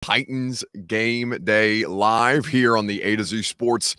Titans Game Day live here on the A to Z Sports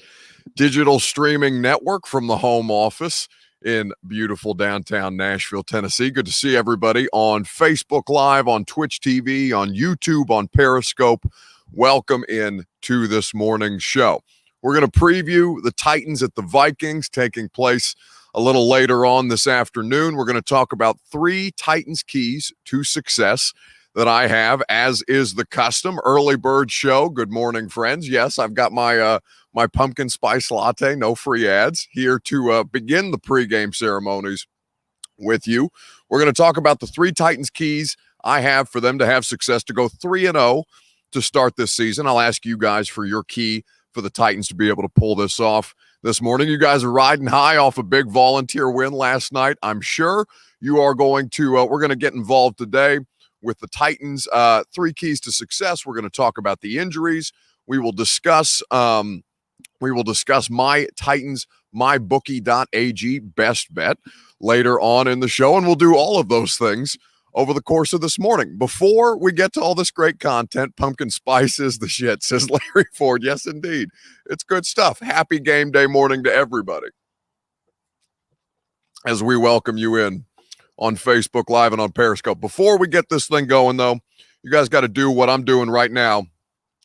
digital streaming network from the home office in beautiful downtown Nashville, Tennessee. Good to see everybody on Facebook Live, on Twitch TV, on YouTube, on Periscope. Welcome in to this morning's show. We're going to preview the Titans at the Vikings taking place a little later on this afternoon. We're going to talk about 3 Titans keys to success that I have, as is the custom. Early bird show. Good morning, friends. Yes, I've got my my pumpkin spice latte, no free ads, here to begin the pregame ceremonies with you. We're going to talk about the 3 Titans keys I have for them to have success, to go 3-0 to start this season. I'll ask you guys for your key for the Titans to be able to pull this off this morning. You guys are riding high off a big volunteer win last night. I'm sure you are going to, we're going to get involved today with the Titans, 3 keys to success. We're going to talk about the injuries. We will discuss my Titans, MyBookie.ag best bet later on in the show, and we'll do all of those things over the course of this morning. Before we get to all this great content, pumpkin spice is the shit, says Larry Ford. Yes, indeed. It's good stuff. Happy game day morning to everybody as we welcome you in on Facebook Live and on Periscope. Before we get this thing going, though, you guys got to do what I'm doing right now.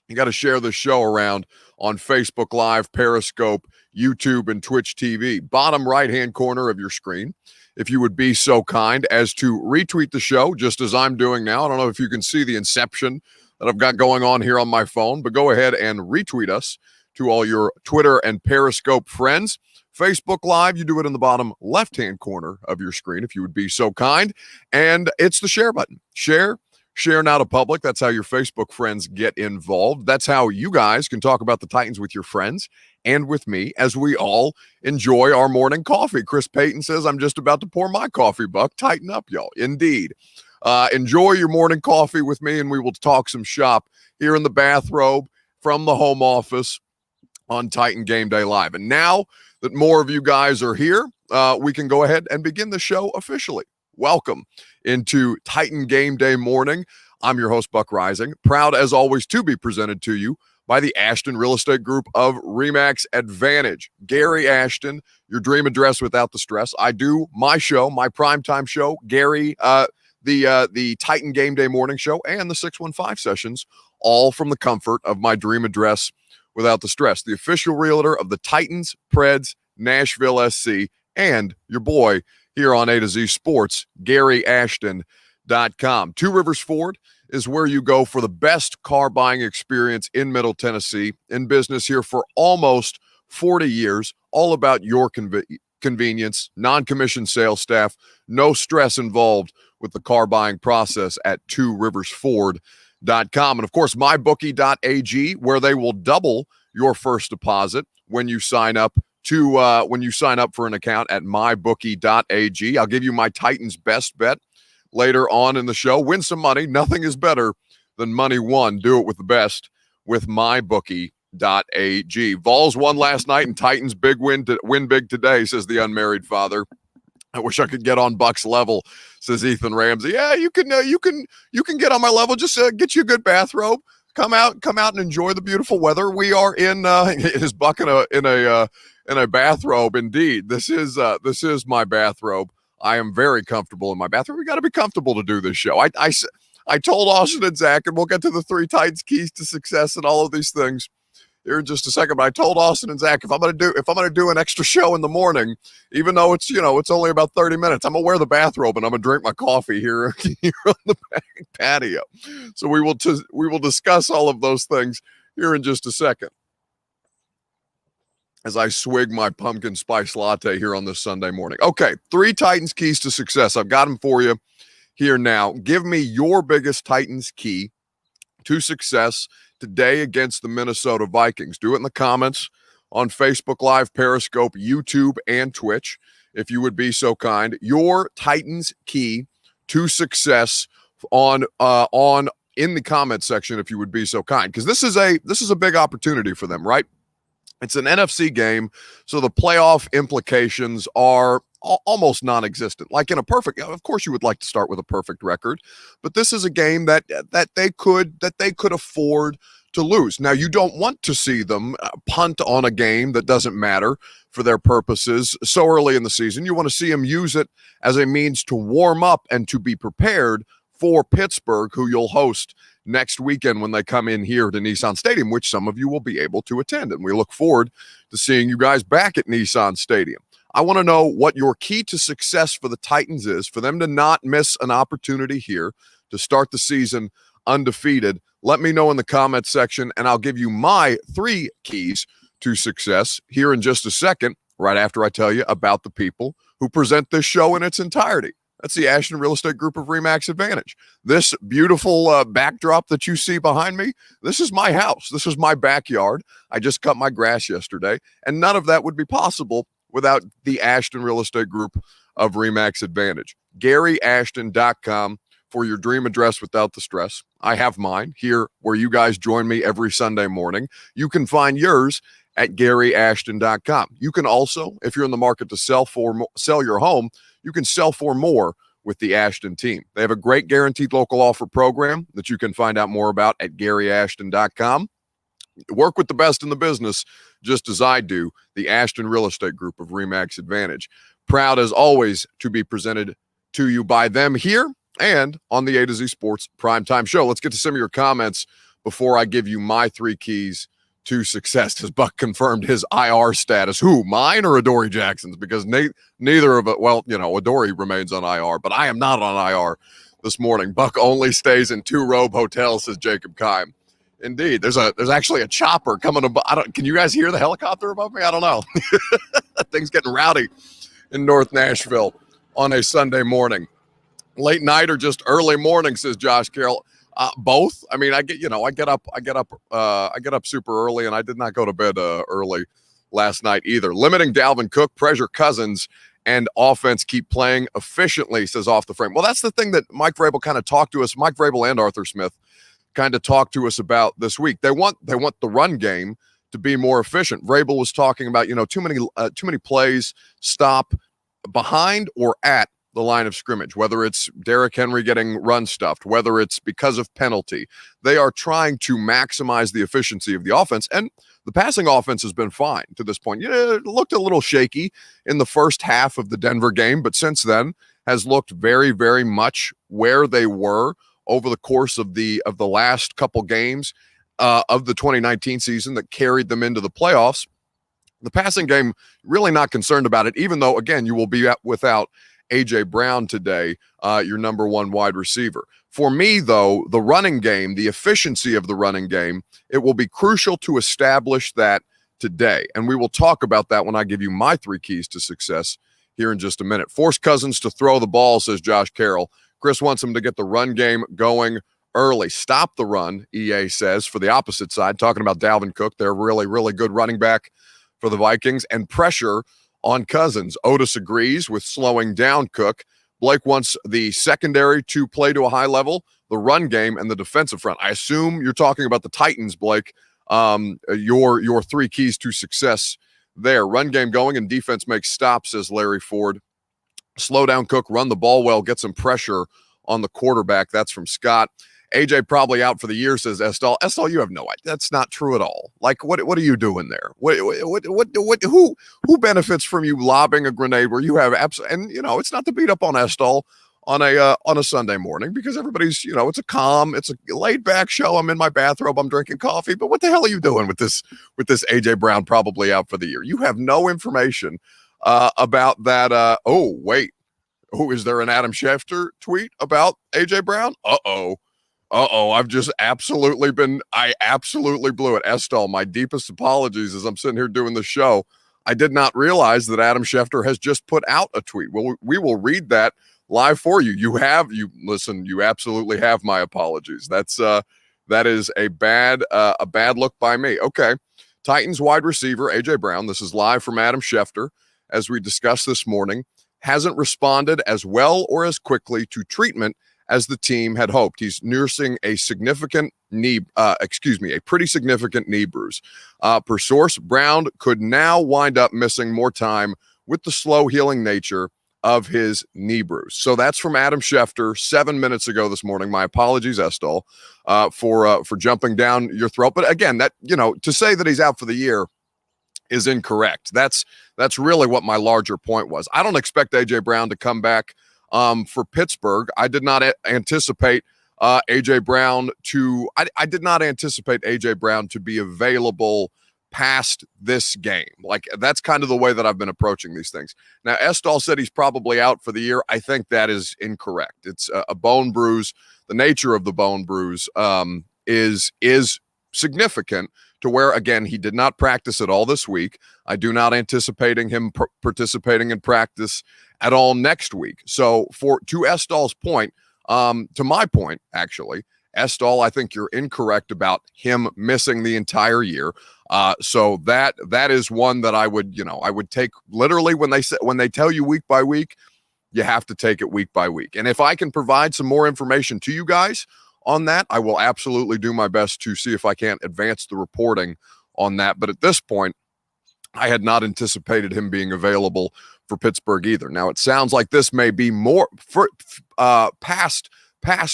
You got to share this show around on Facebook Live, Periscope, YouTube, and Twitch TV. Bottom right-hand corner of your screen, if you would be so kind as to retweet the show, just as I'm doing now. I don't know if you can see the inception that I've got going on here on my phone, but go ahead and retweet us to all your Twitter and Periscope friends. Facebook Live, you do it in the bottom left-hand corner of your screen, if you would be so kind. And it's the share button. Share now to public. That's how your Facebook friends get involved. That's how you guys can talk about the Titans with your friends and with me as we all enjoy our morning coffee. Chris Payton says, I'm just about to pour my coffee, Buck. Tighten up, y'all. Indeed. Enjoy your morning coffee with me, and we will talk some shop here in the bathrobe from the home office on Titan Game Day Live. And now that more of you guys are here, we can go ahead and begin the show officially. Welcome into Titan Game Day morning. I'm your host, Buck Rising. Proud, as always, to be presented to you by the Ashton Real Estate Group of RE/MAX Advantage. Gary Ashton, your dream address without the stress. I do my show, my primetime show, Gary, the Titan Game Day morning show, and the 615 sessions, all from the comfort of my dream address without the stress. The official realtor of the Titans, Preds, Nashville SC, and your boy here on A to Z Sports, GaryAshton.com. Two Rivers Ford is where you go for the best car buying experience in Middle Tennessee. In business here for almost 40 years, all about your convenience, non-commissioned sales staff, no stress involved with the car buying process at tworiversford.com. And of course, MyBookie.ag, where they will double your first deposit when you sign up for an account at MyBookie.ag. I'll give you my Titans best bet later on in the show. Win some money. Nothing is better than money won. Do it with the best with MyBookie.ag. Vols won last night, and Titans win big today, says the unmarried father. I wish I could get on Buck's level, says Ethan Ramsey. Yeah, you can get on my level. Just get you a good bathrobe. Come out and enjoy the beautiful weather. We are in is Buck in a bathrobe. Indeed, this is my bathrobe. I am very comfortable in my bathrobe. We got to be comfortable to do this show. I told Austin and Zach, and we'll get to the 3 Titans keys to success and all of these things here in just a second. But I told Austin and Zach, if I'm gonna do an extra show in the morning, even though it's only about 30 minutes, I'm gonna wear the bathrobe and I'm gonna drink my coffee here on the back patio. So we will discuss all of those things here in just a second, as I swig my pumpkin spice latte here on this Sunday morning. Okay, 3 Titans keys to success. I've got them for you here now. Give me your biggest Titans key to success today against the Minnesota Vikings. Do it in the comments on Facebook Live, Periscope, YouTube, and Twitch, if you would be so kind. Your Titans key to success in the comment section, if you would be so kind, because this is a big opportunity for them, right? It's an NFC game, so the playoff implications are almost non-existent. Like in a perfect, of course, you would like to start with a perfect record, but this is a game that they could afford to lose. Now, you don't want to see them punt on a game that doesn't matter for their purposes so early in the season. You want to see them use it as a means to warm up and to be prepared for Pittsburgh, who you'll host next weekend when they come in here to Nissan Stadium, which some of you will be able to attend. And we look forward to seeing you guys back at Nissan Stadium. I want to know what your key to success for the Titans is, for them to not miss an opportunity here to start the season undefeated. Let me know in the comments section, and I'll give you my 3 keys to success here in just a second, right after I tell you about the people who present this show in its entirety. That's the Ashton Real Estate Group of RE/MAX Advantage. This beautiful backdrop that you see behind me, this is my house. This is my backyard. I just cut my grass yesterday, and none of that would be possible without the Ashton Real Estate Group of RE/MAX Advantage. GaryAshton.com for your dream address without the stress. I have mine here where you guys join me every Sunday morning. You can find yours at GaryAshton.com. You can also, if you're in the market to sell your home, you can sell for more with the Ashton team. They have a great guaranteed local offer program that you can find out more about at GaryAshton.com. Work with the best in the business, just as I do, the Ashton Real Estate Group of RE/MAX Advantage. Proud, as always, to be presented to you by them here and on the A to Z Sports Primetime Show. Let's get to some of your comments before I give you my 3 keys to success. Has Buck confirmed his IR status? Who, mine or Adoree Jackson's? Because neither of it, well, Adoree remains on IR, but I am not on IR this morning. Buck only stays in 2-robe hotels, says Jacob Kime. Indeed, there's actually a chopper coming above. Can you guys hear the helicopter above me? I don't know. Things getting rowdy in North Nashville on a Sunday morning. Late night or just early morning, says Josh Carroll. Both. I mean, I get up super early, and I did not go to bed early last night either. Limiting Dalvin Cook, pressure Cousins, and offense keep playing efficiently, says Off the Frame. Well, that's the thing that Mike Vrabel kind of talked to us. Mike Vrabel and Arthur Smith kind of talked to us about this week. They want the run game to be more efficient. Vrabel was talking about too many plays stop behind or at the line of scrimmage, whether it's Derrick Henry getting run stuffed, whether it's because of penalty. They are trying to maximize the efficiency of the offense, and the passing offense has been fine to this point. It looked a little shaky in the first half of the Denver game, but since then has looked very, very much where they were over the course of the last couple games of the 2019 season that carried them into the playoffs. The passing game, really not concerned about it, even though, again, you will be without A.J. Brown today, your number 1 wide receiver. For me, though, the running game, the efficiency of the running game, it will be crucial to establish that today. And we will talk about that when I give you my 3 keys to success here in just a minute. Force Cousins to throw the ball, says Josh Carroll. Chris wants him to get the run game going early. Stop the run, EA says, for the opposite side, talking about Dalvin Cook. They're really, really good running back for the Vikings, and pressure on Cousins. Otis agrees with slowing down Cook. Blake wants the secondary to play to a high level, the run game, and the defensive front. I assume you're talking about the Titans, Blake. Your 3 keys to success there. Run game going and defense makes stops, says Larry Ford. Slow down Cook, run the ball well, get some pressure on the quarterback. That's from Scott. AJ probably out for the year, says Estelle. Estelle, you have no idea. That's not true at all. Like, what are you doing there? Who benefits from you lobbing a grenade where you have and it's not to beat up on Estelle on a Sunday morning, because everybody's, it's a laid back show. I'm in my bathrobe, I'm drinking coffee, but what the hell are you doing with this AJ Brown probably out for the year? You have no information about that. Oh, wait. Oh, is there an Adam Schefter tweet about AJ Brown? I absolutely blew it. Estelle, my deepest apologies as I'm sitting here doing the show. I did not realize that Adam Schefter has just put out a tweet. Well, we will read that live for you. You absolutely have my apologies. That is a bad look by me. Okay. Titans wide receiver, AJ Brown. This is live from Adam Schefter, as we discussed this morning, hasn't responded as well or as quickly to treatment as the team had hoped. He's nursing a pretty significant knee bruise. Per source, Brown could now wind up missing more time with the slow healing nature of his knee bruise. So that's from Adam Schefter 7 minutes ago this morning. My apologies, Estol, for jumping down your throat. But again, that, to say that he's out for the year is incorrect. That's really what my larger point was. I don't expect AJ Brown to come back for Pittsburgh. I did not anticipate AJ Brown I did not anticipate AJ Brown to be available past this game. Like, that's kind of the way that I've been approaching these things. Now, Estall said he's probably out for the year. I think that is incorrect. It's a bone bruise. The nature of the bone bruise is significant to where, again, he did not practice at all this week. I do not anticipating him participating in practice at all next week. So to Estall's point, to my point, actually, Estall, I think you're incorrect about him missing the entire year. So that is one that I would take literally when they tell you week by week, you have to take it week by week. And if I can provide some more information to you guys on that, I will absolutely do my best to see if I can't advance the reporting on that. But at this point, I had not anticipated him being available for Pittsburgh either. Now, it sounds like this may be more for past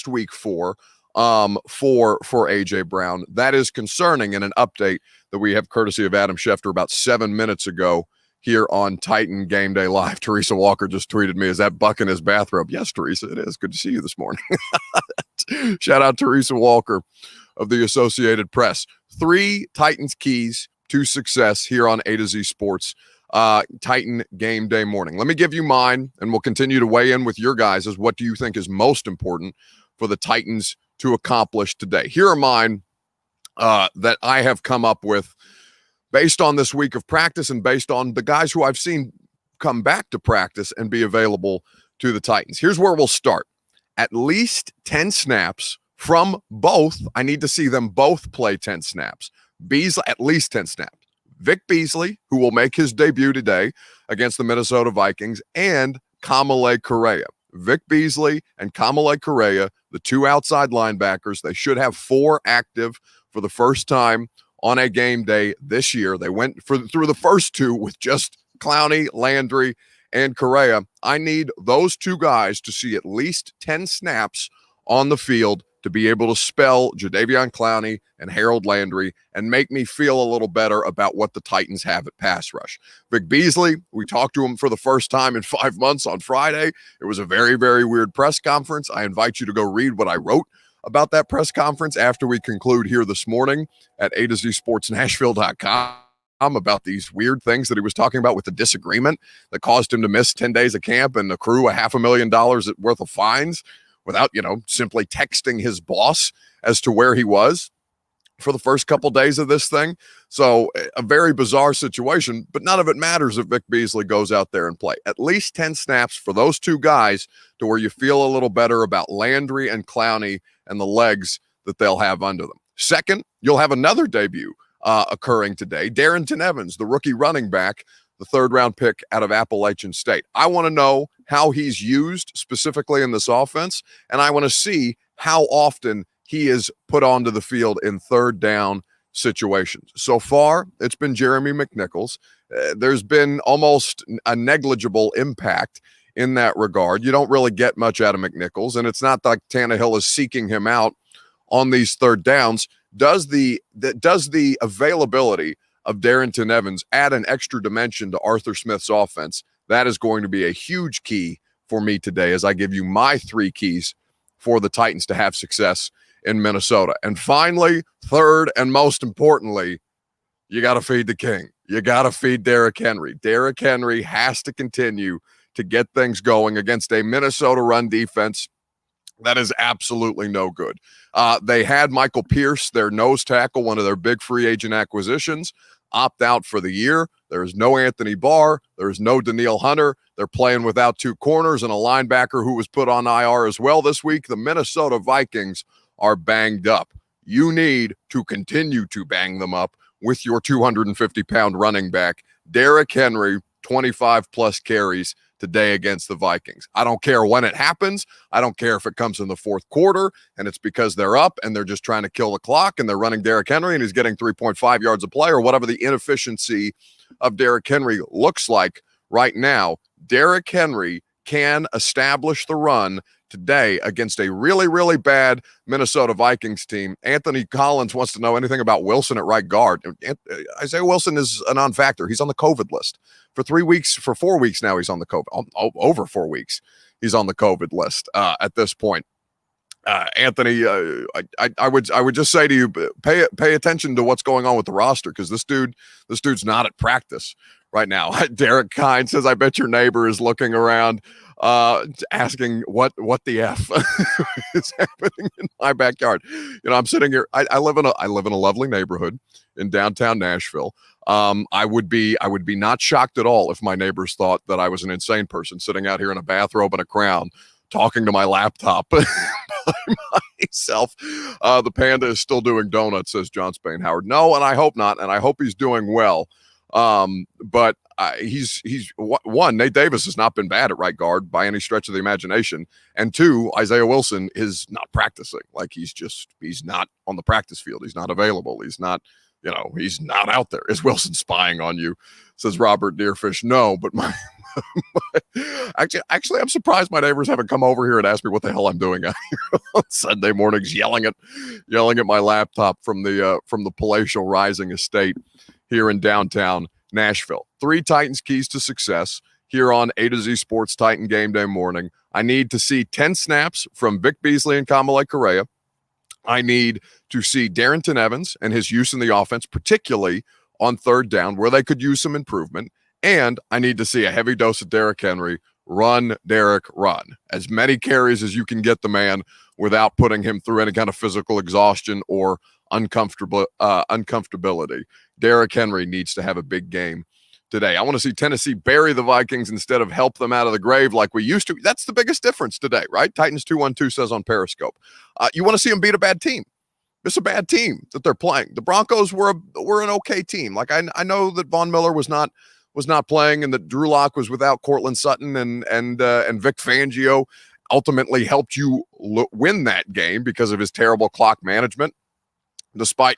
week 4 for AJ Brown. That is concerning, in an update that we have courtesy of Adam Schefter about 7 minutes ago here on Titan Game Day Live. Teresa Walker just tweeted me, is that Buck in his bathrobe? Yes, Teresa, it is. Good to see you this morning. Shout out Teresa Walker of the Associated Press. 3 Titans keys to success here on A to Z Sports Titan Game Day morning. Let me give you mine, and we'll continue to weigh in with your guys as what do you think is most important for the Titans to accomplish today. Here are mine that I have come up with based on this week of practice and based on the guys who I've seen come back to practice and be available to the Titans. Here's where we'll start. At least 10 snaps from both. I need to see them both play 10 snaps. Beasley, at least 10 snaps. Vic Beasley, who will make his debut today against the Minnesota Vikings, and Kamalei Correa. Vic Beasley and Kamalei Correa, the 2 outside linebackers, they should have 4 active for the first time on a game day this year. They went through the first 2 with just Clowney, Landry, and Correa. I need those 2 guys to see at least 10 snaps on the field to be able to spell Jadeveon Clowney and Harold Landry and make me feel a little better about what the Titans have at pass rush. Vic Beasley, we talked to him for the first time in 5 months on Friday. It was a very, very weird press conference. I invite you to go read what I wrote about that press conference after we conclude here this morning at A to Z Sports Nashville.com about these weird things that he was talking about with the disagreement that caused him to miss 10 days of camp and accrue $500,000 worth of fines without, simply texting his boss as to where he was for the first couple days of this thing. So a very bizarre situation, but none of it matters if Vic Beasley goes out there and play. At least 10 snaps for those 2 guys to where you feel a little better about Landry and Clowney and the legs that they'll have under them. Second, you'll have another debut occurring today. Darrington Evans, the rookie running back, the 3rd-round pick out of Appalachian State. I want to know how he's used specifically in this offense, and I want to see how often he is put onto the field in 3rd down situations. So far, it's been Jeremy McNichols. There's been almost a negligible impact in that regard. You don't really get much out of McNichols, and it's not like Tannehill is seeking him out on these 3rd downs. Does the availability of Darrington Evans add an extra dimension to Arthur Smith's offense? That is going to be a huge key for me today as I give you my 3 keys for the Titans to have success in Minnesota. And finally, 3rd and most importantly, you got to feed the king. You got to feed Derrick Henry. Derrick Henry has to continue to get things going against a Minnesota run defense that is absolutely no good. They had Michael Pierce, their nose tackle, one of their big free agent acquisitions, opt out for the year. There is no Anthony Barr. There is no Danielle Hunter. They're playing without 2 corners and a linebacker who was put on IR as well this week. The Minnesota Vikings are banged up. You need to continue to bang them up with your 250-pound running back, Derrick Henry, 25-plus carries today against the Vikings. I don't care when it happens. I don't care if it comes in the fourth quarter and it's because they're up and they're just trying to kill the clock and they're running Derrick Henry and he's getting 3.5 yards a play or whatever the inefficiency of Derrick Henry looks like right now. Derrick Henry can establish the run today against a really, really bad Minnesota Vikings team. Anthony Collins wants to know anything about Wilson at right guard. Isaiah Wilson is a non-factor. He's on the COVID list for 3 weeks, for 4 weeks now. He's on the COVID, over 4 weeks. He's on the COVID list at this point. Anthony, I would just say to you, pay attention to what's going on with the roster because this dude's not at practice right now. Derek Kine says, I bet your neighbor is looking around asking what the F is happening in my backyard. I'm sitting here. I live in a lovely neighborhood in downtown Nashville. I would be not shocked at all if my neighbors thought that I was an insane person sitting out here in a bathrobe and a crown talking to my laptop by myself. The panda is still doing donuts, says John Spain Howard. No, and I hope not, and I hope he's doing well. But he's one, Nate Davis has not been bad at right guard by any stretch of the imagination. And two, Isaiah Wilson is not practicing. Like he's not on the practice field. He's not available. He's not out there. Is Wilson spying on you? Says Robert Deerfish. No, but actually, I'm surprised my neighbors haven't come over here and asked me what the hell I'm doing out here on Sunday mornings, yelling at my laptop from the palatial Rising estate here in downtown Nashville. 3 Titans keys to success here on A to Z Sports Titan Game Day Morning. I need to see 10 snaps from Vic Beasley and Kamalei Correa. I need to see Darrington Evans and his use in the offense, particularly on third down, where they could use some improvement. And I need to see a heavy dose of Derrick Henry. Run, Derrick, run. As many carries as you can get the man without putting him through any kind of physical exhaustion or uncomfortability. Derrick Henry needs to have a big game today. I want to see Tennessee bury the Vikings instead of help them out of the grave like we used to. That's the biggest difference today, right? Titans 212 says on Periscope. You want to see them beat a bad team. It's a bad team that they're playing. The Broncos were an okay team. Like I know that Von Miller was not playing and that Drew Lock was without Cortland Sutton and Vic Fangio ultimately helped you win that game because of his terrible clock management, despite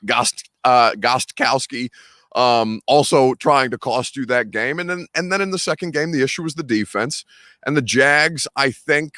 Gostkowski also trying to cost you that game. And then in the second game, the issue was the defense. And the Jags, I think,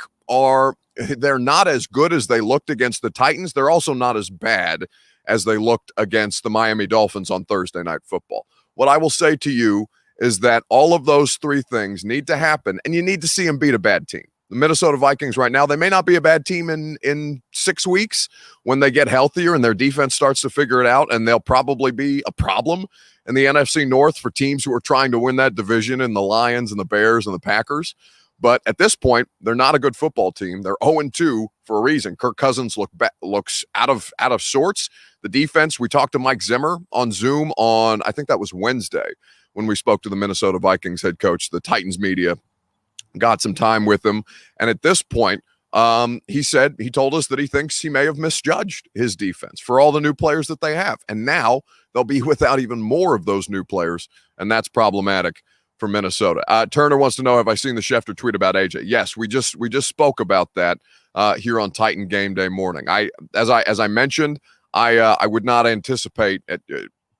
they're not as good as they looked against the Titans. They're also not as bad as they looked against the Miami Dolphins on Thursday Night Football. What I will say to you is that all of those 3 things need to happen, and you need to see them beat a bad team. The Minnesota Vikings right now, they may not be a bad team in 6 weeks when they get healthier and their defense starts to figure it out, and they'll probably be a problem in the NFC North for teams who are trying to win that division and the Lions and the Bears and the Packers. But at this point, they're not a good football team. They're 0-2 for a reason. Kirk Cousins looks out of sorts. The defense, we talked to Mike Zimmer on Zoom on, I think that was Wednesday, when we spoke to the Minnesota Vikings head coach. The Titans media got some time with him. And at this point, he told us that he thinks he may have misjudged his defense for all the new players that they have. And now they'll be without even more of those new players. And that's problematic for Minnesota. Turner wants to know, have I seen the Schefter tweet about AJ? Yes, we just spoke about that here on Titan Game Day Morning. As I mentioned, I would not anticipate at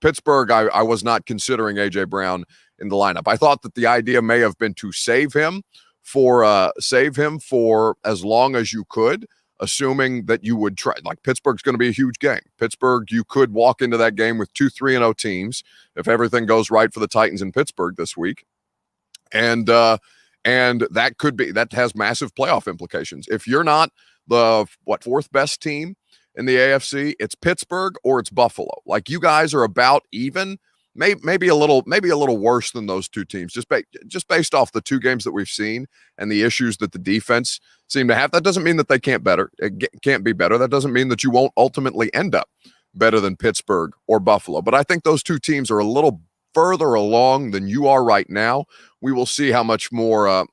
Pittsburgh. I was not considering AJ Brown in the lineup. I thought that the idea may have been to save him for as long as you could, assuming that you would try. Like Pittsburgh's going to be a huge game. Pittsburgh, you could walk into that game with 2 3-0 teams if everything goes right for the Titans in Pittsburgh this week, and that has massive playoff implications. If you're not the 4th best team in the AFC, it's Pittsburgh or it's Buffalo. Like you guys are about even. Maybe a little worse than those 2 teams, just based off the 2 games that we've seen and the issues that the defense seem to have. That doesn't mean that they can't be better. That doesn't mean that you won't ultimately end up better than Pittsburgh or Buffalo. But I think those 2 teams are a little further along than you are right now. We will see how much more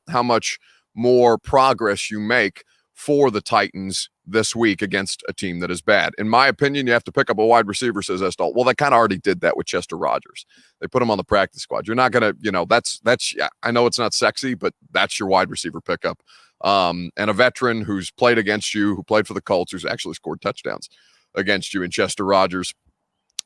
progress you make for the Titans this week against a team that is bad. In my opinion, you have to pick up a wide receiver, says Estall. Well, they kind of already did that with Chester Rogers. They put him on the practice squad. You're not going to, that's, yeah, I know it's not sexy, but that's your wide receiver pickup. And a veteran who's played against you, who played for the Colts, who's actually scored touchdowns against you in Chester Rogers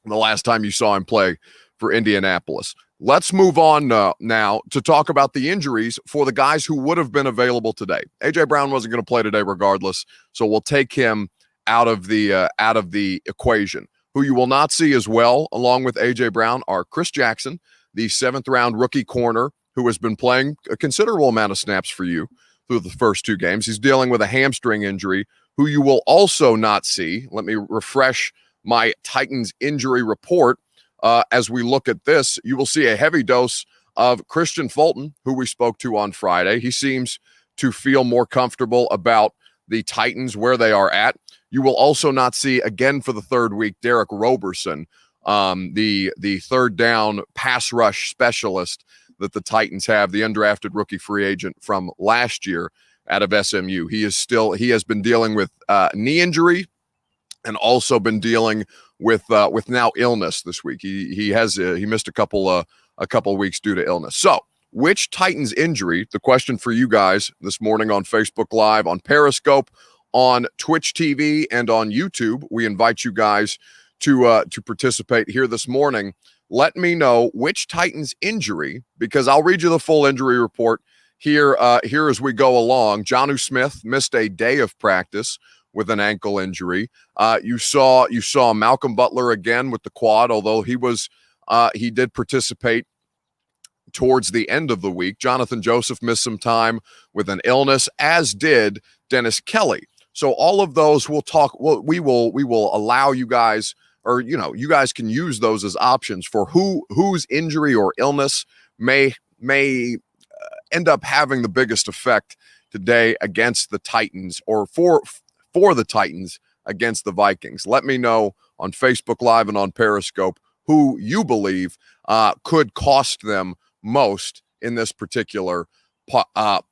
the last time you saw him play for Indianapolis. Let's move on now to talk about the injuries for the guys who would have been available today. A.J. Brown wasn't going to play today regardless, so we'll take him out of the equation. Who you will not see as well, along with A.J. Brown, are Chris Jackson, the 7th-round rookie corner who has been playing a considerable amount of snaps for you through the first 2 games. He's dealing with a hamstring injury. Who you will also not see, let me refresh my Titans injury report. As we look at this, you will see a heavy dose of Christian Fulton, who we spoke to on Friday. He seems to feel more comfortable about the Titans, where they are at. You will also not see, again for the 3rd week, Derek Roberson, the third down pass rush specialist that the Titans have, the undrafted rookie free agent from last year out of SMU. He has been dealing with knee injury and also been dealing with now illness this week. He missed a couple weeks due to illness. So, which Titans injury? The question for you guys this morning on Facebook Live, on Periscope, on Twitch TV, and on YouTube. We invite you guys to participate here this morning. Let me know which Titans injury, because I'll read you the full injury report here as we go along. Jonnu Smith missed a day of practice with an ankle injury. You saw Malcolm Butler again with the quad, although he did participate towards the end of the week. Jonathan Joseph missed some time with an illness, as did Dennis Kelly. So all of those we'll talk. We will allow you guys, or you guys can use those as options for whose injury or illness may end up having the biggest effect today against the Titans, or for the Titans against the Vikings. Let me know on Facebook Live and on Periscope who you believe could cost them most in this particular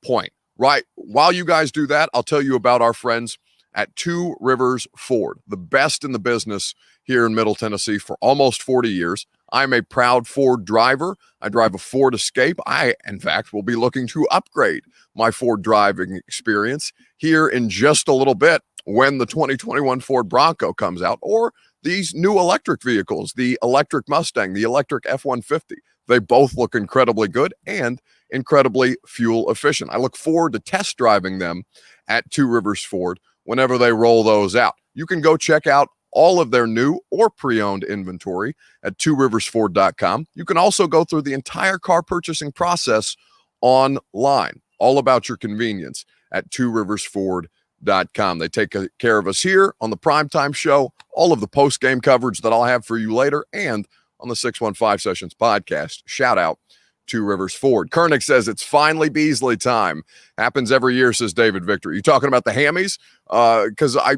point. Right. While you guys do that, I'll tell you about our friends at Two Rivers Ford, the best in the business here in Middle Tennessee for almost 40 years. I'm a proud Ford driver. I drive a Ford Escape. I, in fact, will be looking to upgrade my Ford driving experience here in just a little bit when the 2021 Ford Bronco comes out, or these new electric vehicles, the electric Mustang, the electric F-150. They both look incredibly good and incredibly fuel efficient. I look forward to test driving them at Two Rivers Ford whenever they roll those out. You can go check out all of their new or pre-owned inventory at tworiversford.com. You can also go through the entire car purchasing process online, all about your convenience at tworiversford.com. They take care of us here on the Primetime Show, all of the post-game coverage that I'll have for you later, and on the 615 Sessions podcast. Shout out Two Rivers Ford. Kernick says it's finally Beasley time. Happens every year, says David Victor. You talking about the hammies? Because I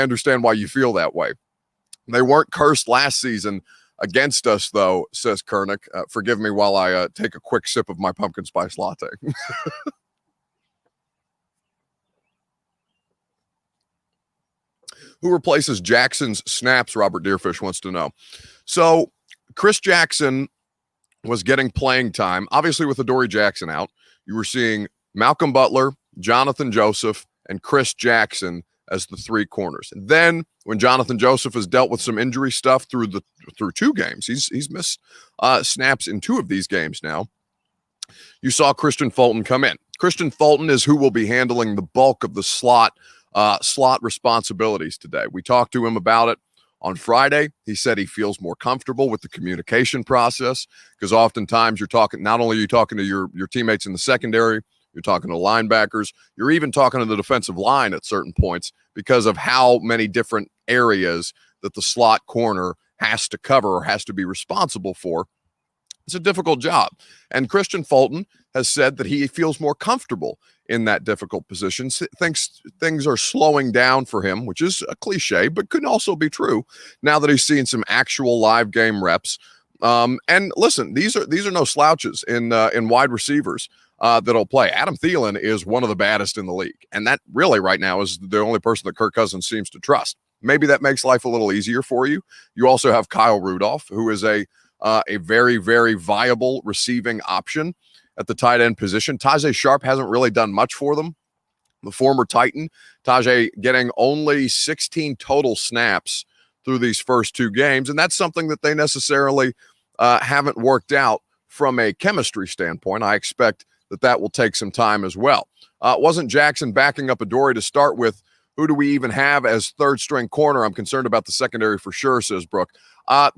understand why you feel that way. They weren't cursed last season against us, though, says Kernick. Forgive me while I take a quick sip of my pumpkin spice latte. Who replaces Jackson's snaps? Robert Deerfish wants to know. So Chris Jackson was getting playing time. Obviously, with Adoree Jackson out, you were seeing Malcolm Butler, Jonathan Joseph, and Chris Jackson as the 3 corners. And then when Jonathan Joseph has dealt with some injury stuff through 2 games, he's missed snaps in 2 of these games now. You saw Christian Fulton come in. Christian Fulton is who will be handling the bulk of the slot responsibilities today. We talked to him about it on Friday. He said he feels more comfortable with the communication process, because oftentimes not only are you talking to your teammates in the secondary, you're talking to linebackers, you're even talking to the defensive line at certain points because of how many different areas that the slot corner has to cover or has to be responsible for. It's a difficult job. And Christian Fulton has said that he feels more comfortable in that difficult position. Thinks things are slowing down for him, which is a cliche, but could also be true now that he's seen some actual live game reps. And listen, these are no slouches in wide receivers. that'll play. Adam Thielen is one of the baddest in the league. And that really right now is the only person that Kirk Cousins seems to trust. Maybe that makes life a little easier for you. You also have Kyle Rudolph, who is a very, very viable receiving option at the tight end position. Tajay Sharp hasn't really done much for them. The former Titan, Tajay getting only 16 total snaps through these first 2 games. And that's something that they necessarily haven't worked out from a chemistry standpoint. I expect that will take some time as well. Wasn't Jackson backing up Adoree to start with? Who do we even have as third string corner? I'm concerned about the secondary for sure, says Brooke.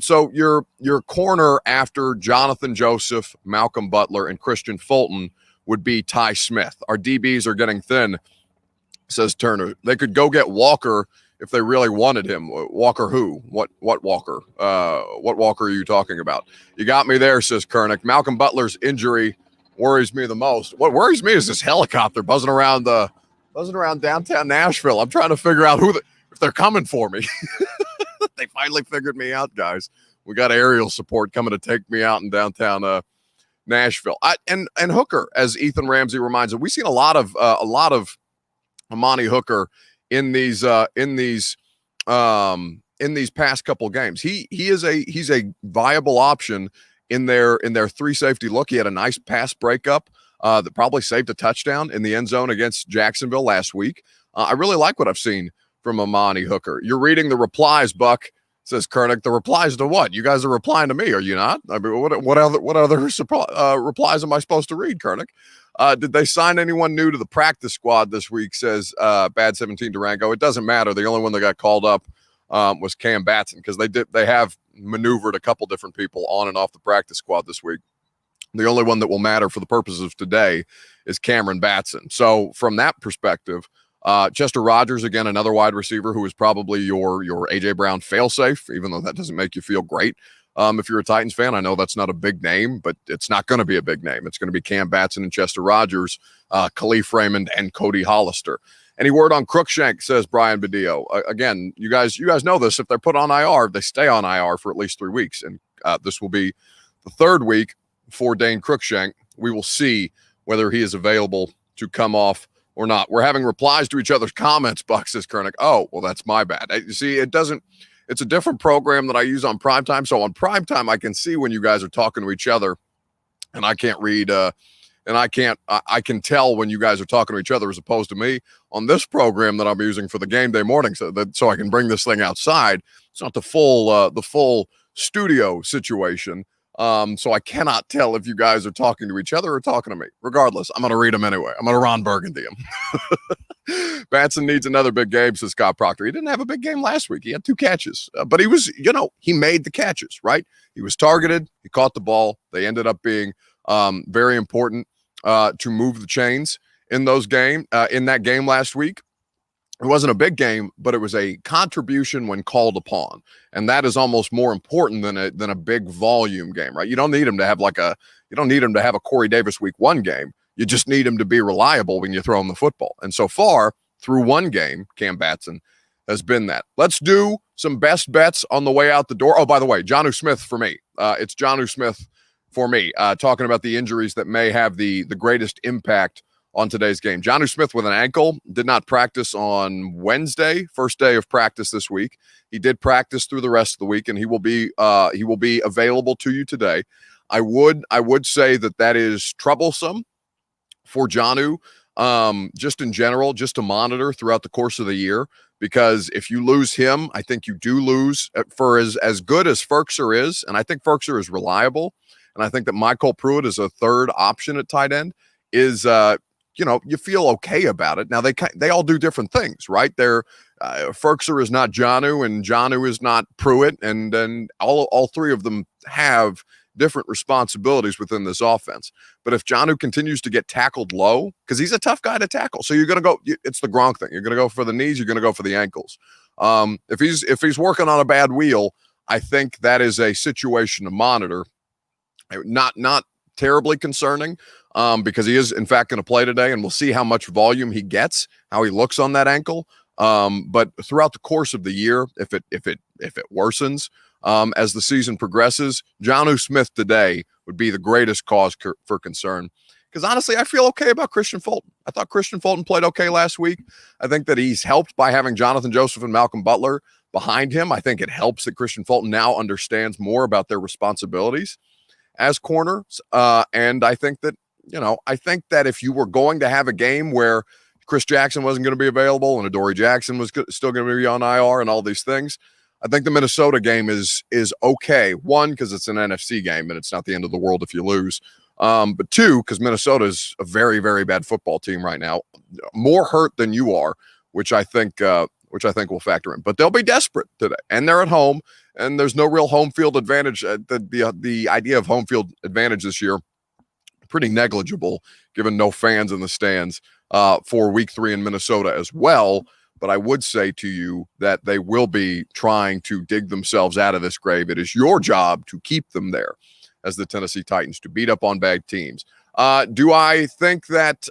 So your corner after Jonathan Joseph, Malcolm Butler, and Christian Fulton would be Ty Smith. Our DBs are getting thin, says Turner. They could go get Walker if they really wanted him. Walker who? What Walker? What Walker are you talking about? You got me there, says Kernick. Malcolm Butler's injury worries me the most. What worries me is this helicopter buzzing around downtown Nashville. I'm trying to figure out if they're coming for me. They finally figured me out, guys. We got aerial support coming to take me out in downtown Nashville. And Hooker, as Ethan Ramsey reminds us, we've seen a lot of Amani Hooker in these past couple games. He's a viable option in their 3 safety look. He had a nice pass breakup that probably saved a touchdown in the end zone against Jacksonville last week. I really like what I've seen from Amani Hooker. You're reading the replies, Buck, says Kernick. The replies to what? You guys are replying to me, are you not? I mean, what other replies am I supposed to read, Kernick? Did they sign anyone new to the practice squad this week, says Bad 17 Durango. It doesn't matter. The only one that got called up was Cam Batson, because they have maneuvered a couple different people on and off the practice squad this week. The only one that will matter for the purposes of today is Cameron Batson. So from that perspective, Chester Rogers, again, another wide receiver who is probably your A.J. Brown failsafe, even though that doesn't make you feel great. If you're a Titans fan, I know that's not a big name, but it's not going to be a big name. It's going to be Cam Batson and Chester Rogers, Khalif Raymond, and Cody Hollister. Any word on Crookshank, says Brian Badillo. Again, you guys know this. If they're put on IR, they stay on IR for at least 3 weeks. And this will be the 3rd week for Dane Crookshank. We will see whether he is available to come off or not. We're having replies to each other's comments, Buck, says Kernick. Oh, well, that's my bad. You see, it's a different program that I use on primetime. So on primetime, I can see when you guys are talking to each other, and I can't read, I can tell when you guys are talking to each other as opposed to me on this program that I'm using for the game day morning, so I can bring this thing outside. It's not the full studio situation. So I cannot tell if you guys are talking to each other or talking to me. Regardless, I'm going to read them anyway. I'm going to Ron Burgundy them. Batson needs another big game, says Scott Proctor. He didn't have a big game last week. He had 2 catches, but he made the catches, right? He was targeted. He caught the ball. They ended up being very important to move the chains in that game last week. It wasn't a big game, but it was a contribution when called upon. And that is almost more important than a big volume game, right? You don't need him to have a Corey Davis week 1 game. You just need him to be reliable when you throw him the football. And so far, through 1 game, Cam Batson has been that. Let's do some best bets on the way out the door. Oh, by the way, Jonnu Smith for me. It's Jonnu Smith for me, talking about the injuries that may have the greatest impact on today's game. Jonnu Smith with an ankle, did not practice on Wednesday, first day of practice this week. He did practice through the rest of the week, and he will be available to you today. I would say that is troublesome for Jonnu, just in general, just to monitor throughout the course of the year, because if you lose him, I think you do lose for as good as Ferkser is, and I think Ferkser is reliable, and I think that Michael Pruitt is a 3rd option at tight end, is you feel okay about it. Now they all do different things, right? Ferkser is not Jonnu, and Jonnu is not Pruitt, and then all 3 of them have different responsibilities within this offense. But if Jonnu continues to get tackled low, because he's a tough guy to tackle, so you're going to go. It's the Gronk thing. You're going to go for the knees. You're going to go for the ankles. If he's working on a bad wheel, I think that is a situation to monitor. Not terribly concerning, because he is in fact going to play today, and we'll see how much volume he gets, how he looks on that ankle. But throughout the course of the year, if it worsens as the season progresses, Jonnu Smith today would be the greatest cause for concern, because honestly, I feel okay about Christian Fulton. I thought Christian Fulton played okay last week. I think that he's helped by having Jonathan Joseph and Malcolm Butler behind him. I think it helps that Christian Fulton now understands more about their responsibilities as corners. And I think that, if you were going to have a game where Chris Jackson wasn't going to be available and Adoree Jackson was still going to be on IR and all these things, I think the Minnesota game is okay. One, because it's an NFC game and it's not the end of the world if you lose. But two, because Minnesota is a very, very bad football team right now, more hurt than you are, which I think will factor in. But they'll be desperate today, and they're at home, and there's no real home field advantage. The idea of home field advantage this year, pretty negligible, given no fans in the stands for Week 3 in Minnesota as well. But I would say to you that they will be trying to dig themselves out of this grave. It is your job to keep them there as the Tennessee Titans, to beat up on bad teams. Do I think that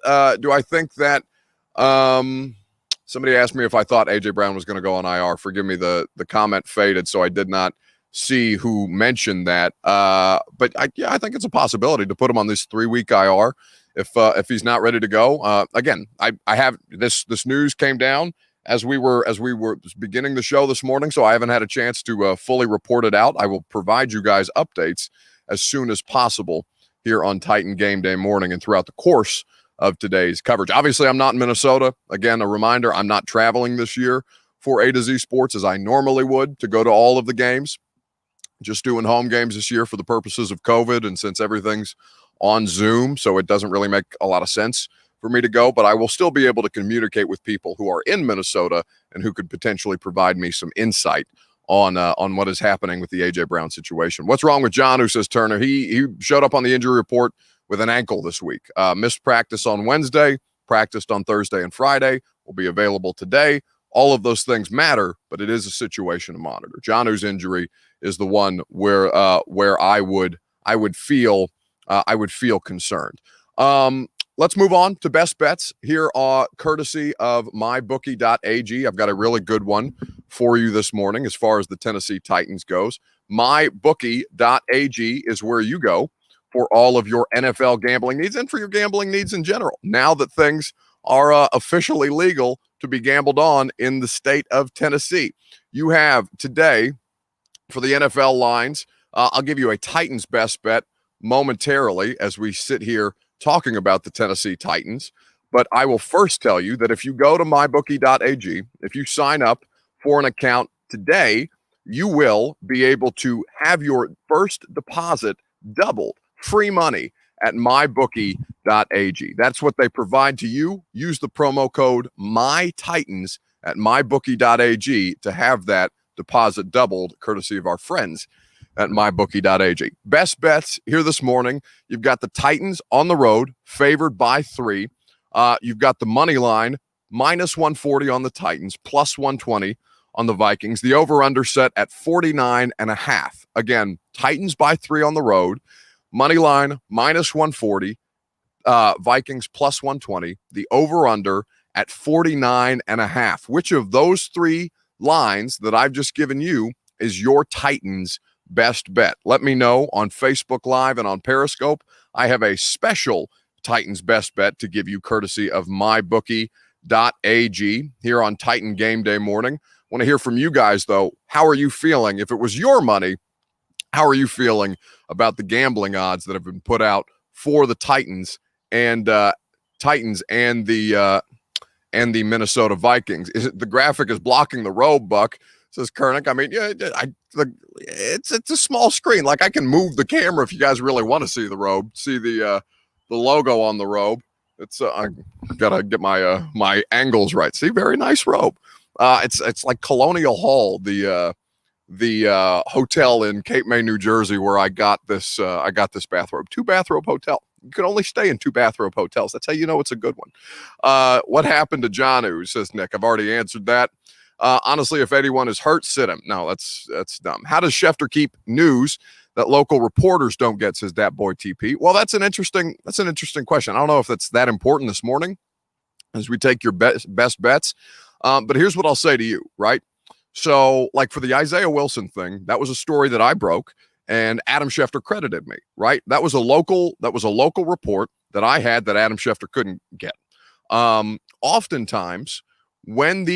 somebody asked me if I thought A.J. Brown was going to go on IR. Forgive me, the comment faded, so I did not see who mentioned that. But I think it's a possibility to put him on this 3-week IR if he's not ready to go. Again, I have this news came down as we were beginning the show this morning, so I haven't had a chance to fully report it out. I will provide you guys updates as soon as possible here on Titan Game Day Morning and throughout the course of today's coverage. Obviously, I'm not in Minnesota. Again, a reminder, I'm not traveling this year for A to Z Sports as I normally would to go to all of the games. Just doing home games this year for the purposes of COVID, and since everything's on Zoom, so it doesn't really make a lot of sense for me to go, but I will still be able to communicate with people who are in Minnesota and who could potentially provide me some insight on what is happening with the A.J. Brown situation. What's wrong with John, who says Turner? He showed up on the injury report with an ankle this week. Missed practice on Wednesday, practiced on Thursday and Friday, will be available today. All of those things matter, but it is a situation to monitor. John's injury is the one where I would feel concerned. Let's move on to best bets here, courtesy of MyBookie.ag. I've got a really good one for you this morning as far as the Tennessee Titans goes. MyBookie.ag is where you go for all of your NFL gambling needs and for your gambling needs in general. Now that things are officially legal to be gambled on in the state of Tennessee, you have today for the NFL lines. I'll give you a Titans best bet momentarily as we sit here talking about the Tennessee Titans. But I will first tell you that if you go to mybookie.ag, if you sign up for an account today, you will be able to have your first deposit doubled, free money at mybookie.ag. That's what they provide to you. Use the promo code MyTitans at mybookie.ag to have that deposit doubled, courtesy of our friends at mybookie.ag. Best bets here this morning. You've got the Titans on the road, favored by 3. You've got the money line, minus 140 on the Titans, plus 120 on the Vikings. The over-under set at 49.5. Again, Titans by 3 on the road, money line, minus 140, Vikings plus 120. The over-under at 49.5. Which of those 3 lines that I've just given you is your Titans best bet? Let me know on Facebook Live and on Periscope. I have a special Titans best bet to give you courtesy of MyBookie.ag here on Titan Game Day Morning. Want to hear from you guys, though. How are you feeling? If it was your money, how are you feeling about the gambling odds that have been put out for the Titans and the Minnesota Vikings? The graphic is blocking the robe, Buck, says Kernick. I mean, it's a small screen. Like, I can move the camera if you guys really want to see the robe, see the logo on the robe. It's I gotta get my angles right. See, very nice robe. It's like Colonial Hall, the hotel in Cape May, New Jersey, where I got this bathrobe. 2 bathrobe hotel. You can only stay in 2 bathrobe hotels. That's how you know it's a good one. What happened to John, says Nick? I've already answered that. Honestly, if anyone is hurt, sit him. No, that's dumb. How does Schefter keep news that local reporters don't get, says that boy TP? Well, that's an interesting question. I don't know if that's that important this morning as we take your best bets. But here's what I'll say to you, right? So, like, for the Isaiah Wilson thing, that was a story that I broke, and Adam Schefter credited me, right? That was a local report. that I had that Adam Schefter couldn't get. Oftentimes, when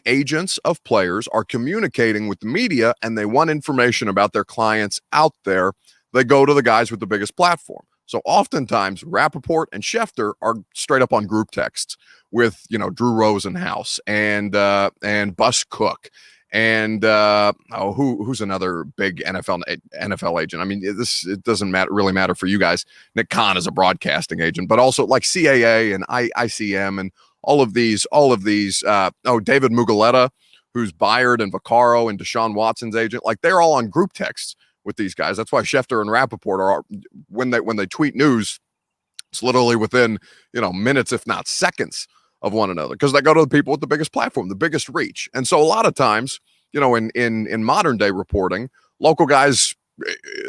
agents of players are communicating with the media and they want information about their clients out there, they go to the guys with the biggest platform. So oftentimes Rappaport and Schefter are straight up on group texts with, Drew Rosenhaus and Bus Cook and who's another big NFL agent. I mean, it doesn't really matter for you guys. Nick Khan is a broadcasting agent, but also like CAA and ICM and all of these. David Mugoletta, who's Byard and Vaccaro and Deshaun Watson's agent, like they're all on group texts with these guys. That's why Schefter and Rappaport are, when they tweet news, it's literally within, minutes, if not seconds of one another, because they go to the people with the biggest platform, the biggest reach. And so a lot of times, in modern day reporting, local guys,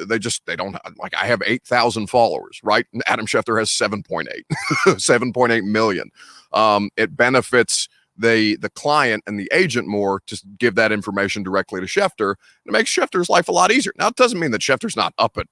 they don't, like, I have 8,000 followers, right? And Adam Schefter has 7.8 million. It benefits the client and the agent more to give that information directly to Schefter. It makes Schefter's life a lot easier. Now, it doesn't mean that Schefter's not up at,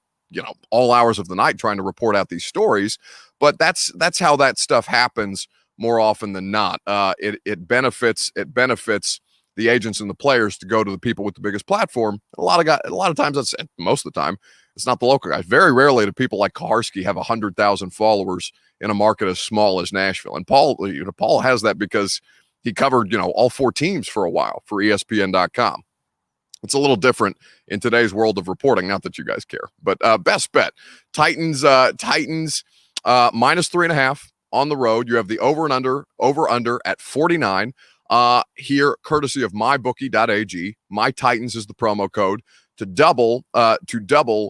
all hours of the night trying to report out these stories, but that's how that stuff happens more often than not. It benefits the agents and the players to go to the people with the biggest platform. A lot of times, most of the time, it's not the local guys. Very rarely do people like Kaharski have 100,000 followers in a market as small as Nashville. And Paul has that because he covered, all four teams for a while for ESPN.com. It's a little different in today's world of reporting. Not that you guys care, but best bet Titans minus 3.5 on the road. You have the over under at 49. Here, courtesy of MyBookie.ag. My Titans is the promo code to double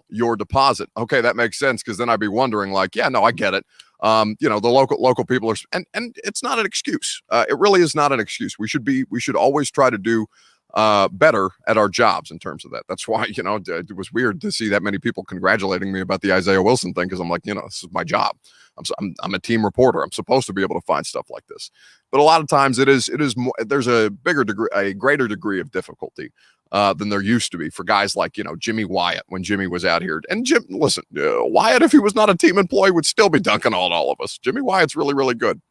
your deposit. Okay, that makes sense, because then I'd be wondering, like, yeah, no, I get it. The local people are, and it's not an excuse. It really is not an excuse. We should always try to do better at our jobs in terms of that. That's why, it was weird to see that many people congratulating me about the Isaiah Wilson thing, because I'm like, this is my job. I'm a team reporter. I'm supposed to be able to find stuff like this. But a lot of times it is more, there's a greater degree of difficulty than there used to be for guys like, Jimmy Wyatt, when Jimmy was out here. And Wyatt, if he was not a team employee, would still be dunking on all of us. Jimmy Wyatt's really, really good.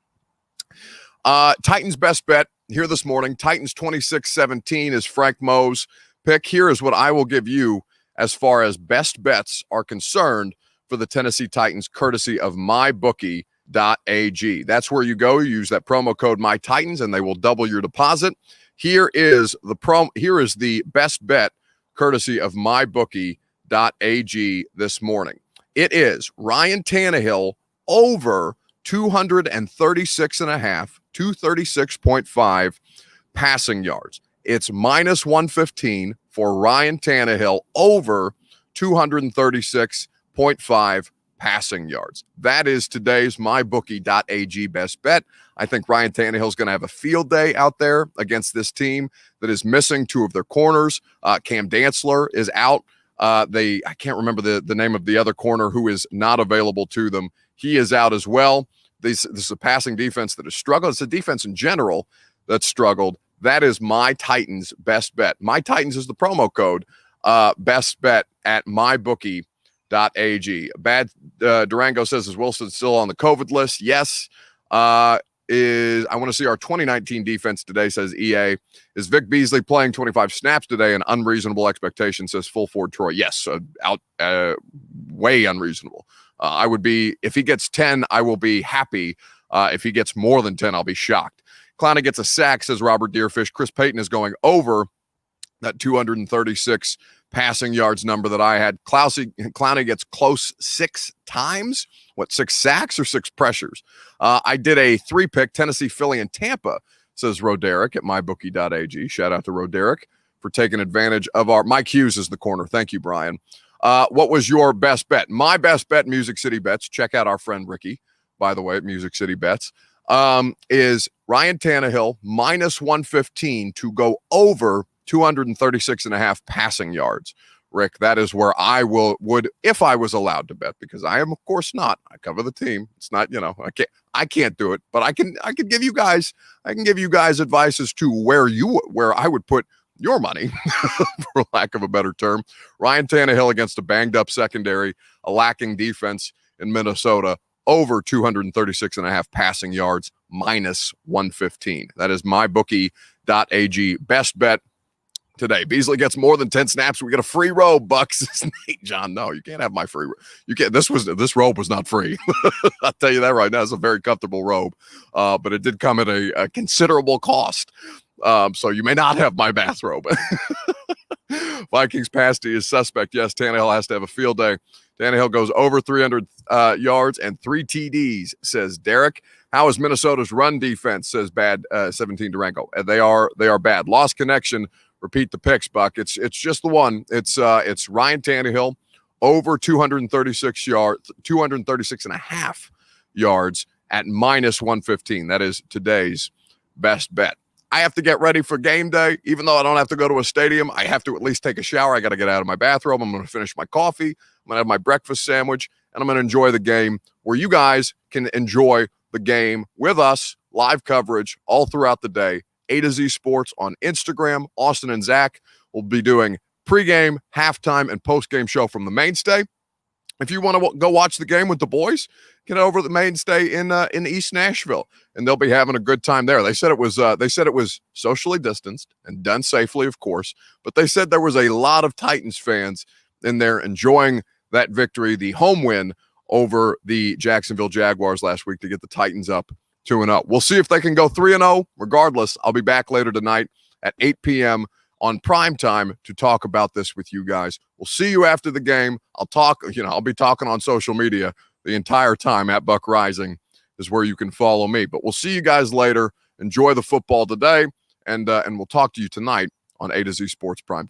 Titans best bet here this morning. Titans 26-17 is Frank Moe's pick. Here is what I will give you as far as best bets are concerned for the Tennessee Titans, courtesy of MyBookie.ag. That's where you go. You use that promo code MyTitans, and they will double your deposit. Here is the best bet, courtesy of MyBookie.ag this morning. It is Ryan Tannehill over 236.5, 236.5 passing yards. It's minus 115 for Ryan Tannehill over 236.5 passing yards. That is today's MyBookie.ag best bet. I think Ryan Tannehill is going to have a field day out there against this team that is missing two of their corners. Cam Dantzler is out. I can't remember the name of the other corner who is not available to them. He is out as well. This is a passing defense that has struggled. It's a defense in general that's struggled. That is my Titans best bet. My Titans is the promo code best bet at MyBookie.ag. Bad Durango says, is Wilson still on the COVID list? Yes. I want to see our 2019 defense today, says EA. Is Vic Beasley playing 25 snaps today? An unreasonable expectation, says Full Ford Troy. Yes, way unreasonable. I would be, if he gets 10, I will be happy. If he gets more than 10, I'll be shocked. Clowney gets a sack, says Robert Deerfish. Chris Payton is going over that 236 passing yards number that I had. Clowney gets close 6 times. What, 6 sacks or 6 pressures? I did a 3-pick, Tennessee, Philly, and Tampa, says Roderick at MyBookie.ag. Shout out to Roderick for taking advantage of Mike Hughes is the corner. Thank you, Brian. What was your best bet? My best bet, Music City Bets. Check out our friend Ricky, by the way, at Music City Bets. Is Ryan Tannehill minus 115 to go over 236.5 passing yards. Rick, that is where I would, if I was allowed to bet, because I am, of course, not. I cover the team. It's not, I can't do it, but I can give you guys advice as to where I would put your money, for lack of a better term. Ryan Tannehill against a banged up secondary, a lacking defense in Minnesota, over 236.5 passing yards, minus 115. That is MyBookie.ag. Best bet today. Beasley gets more than 10 snaps. We get a free robe, Bucks. John, no, you can't have my free robe. You can't. This robe was not free. I'll tell you that right now. It's a very comfortable robe, but it did come at a considerable cost. So you may not have my bathrobe. Vikings pass D is suspect. Yes, Tannehill has to have a field day. Tannehill goes over 300 yards and 3 TDs, says Derek. How is Minnesota's run defense, says bad 17 Durango. They are bad. Lost connection. Repeat the picks, Buck. It's just the one. It's Ryan Tannehill over 236.5 yards at minus 115. That is today's best bet. I have to get ready for game day. Even though I don't have to go to a stadium, I have to at least take a shower. I got to get out of my bathrobe. I'm going to finish my coffee. I'm going to have my breakfast sandwich, and I'm going to enjoy the game where you guys can enjoy the game with us, live coverage all throughout the day. A to Z Sports on Instagram. Austin and Zach will be doing pregame, halftime, and postgame show from the Mainstay. If you want to go watch the game with the boys, get over to the Mainstay in East Nashville, and they'll be having a good time there. They said it was socially distanced and done safely, of course, but they said there was a lot of Titans fans in there enjoying that victory, the home win over the Jacksonville Jaguars last week to get the Titans up 2-0. We'll see if they can go 3-0. Regardless, I'll be back later tonight at 8 p.m. on primetime to talk about this with you guys. We'll see you after the game. I'll be talking on social media the entire time at Buck Rising is where you can follow me. But we'll see you guys later. Enjoy the football today, and we'll talk to you tonight on A to Z Sports Primetime.